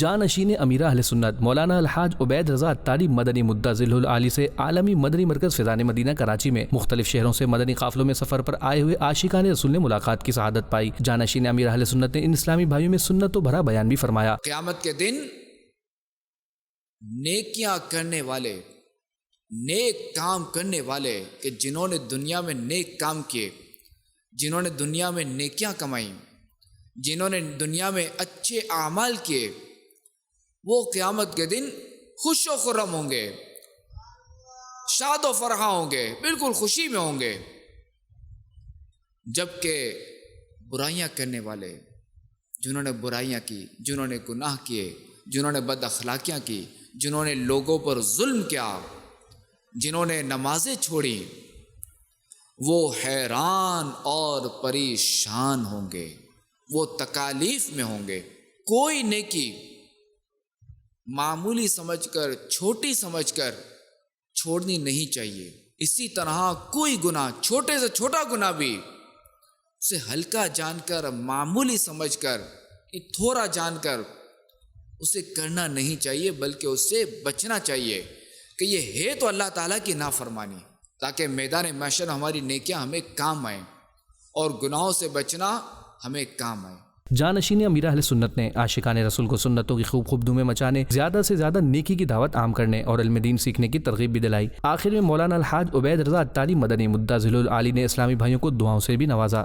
جانشین امیر اہل سنت مولانا الحاج عبید رضا اتاری مدنی مدعا ذل العالی سے عالمی مدنی مرکز فیضان مدینہ کراچی میں مختلف شہروں سے مدنی قافلوں میں سفر پر آئے ہوئے عاشقان رسول نے ملاقات کی سعادت پائی۔ جانشین امیر اہل سنت نے ان اسلامی بھائیوں میں سنت و بھرا بیان بھی فرمایا۔ قیامت کے دن نیکیاں کرنے والے، نیک کام کرنے والے کہ جنہوں نے دنیا میں نیک کام کیے، جنہوں نے دنیا میں نیکیاں کمائیں، جنہوں نے دنیا میں اچھے اعمال کیے، وہ قیامت کے دن خوش و خرم ہوں گے، شاد و فرحاں ہوں گے، بالکل خوشی میں ہوں گے۔ جبکہ برائیاں کرنے والے، جنہوں نے برائیاں کی، جنہوں نے گناہ کیے، جنہوں نے بد اخلاقیاں کی، جنہوں نے لوگوں پر ظلم کیا، جنہوں نے نمازیں چھوڑی، وہ حیران اور پریشان ہوں گے، وہ تکالیف میں ہوں گے۔ کوئی نیکی معمولی سمجھ کر، چھوٹی سمجھ کر چھوڑنی نہیں چاہیے۔ اسی طرح کوئی گناہ، چھوٹے سے چھوٹا گناہ بھی اسے ہلکا جان کر، معمولی سمجھ کر، تھوڑا جان کر اسے کرنا نہیں چاہیے، بلکہ اس سے بچنا چاہیے کہ یہ ہے تو اللہ تعالیٰ کی نافرمانی، تاکہ میدان محشر ہماری نیکیاں ہمیں کام آئیں اور گناہوں سے بچنا ہمیں کام آئے۔ جانشین امیر اہل سنت نے عاشقان رسول کو سنتوں کی خوب دھومیں مچانے، زیادہ سے زیادہ نیکی کی دعوت عام کرنے اور علم دین سیکھنے کی ترغیب بھی دلائی۔ آخر میں مولانا الحاج عبید رضا اتاری مدنی مدعا ذل العالی نے اسلامی بھائیوں کو دعاؤں سے بھی نوازا۔